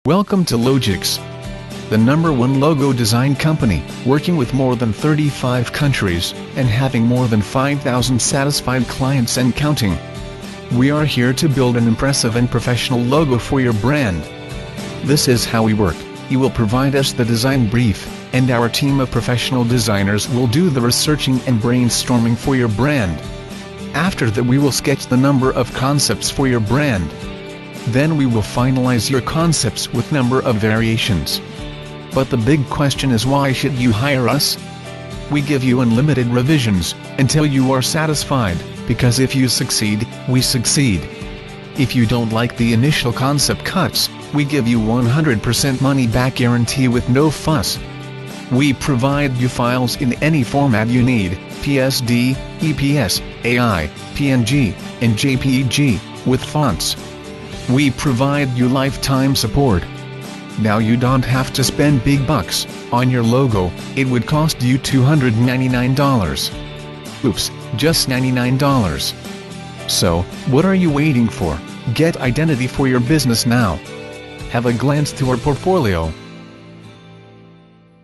Welcome to Logix, the #1 logo design company, working with more than 35 countries, and having more than 5,000 satisfied clients and counting. We are here to build an impressive and professional logo for your brand. This is how we work. You will provide us the design brief, and our team of professional designers will do the researching and brainstorming for your brand. After that, we will sketch the number of concepts for your brand. Then we will finalize your concepts with number of variations. But the big question is, why should you hire us? We give you unlimited revisions, until you are satisfied, because if you succeed, we succeed. If you don't like the initial concept cuts, we give you 100% money back guarantee with no fuss. We provide you files in any format you need, PSD, EPS, AI, PNG, and JPEG, with fonts. We provide you lifetime support. Now you don't have to spend big bucks on your logo. It would cost you $299. Oops, just $99. So, what are you waiting for? Get identity for your business now. Have a glance to our portfolio.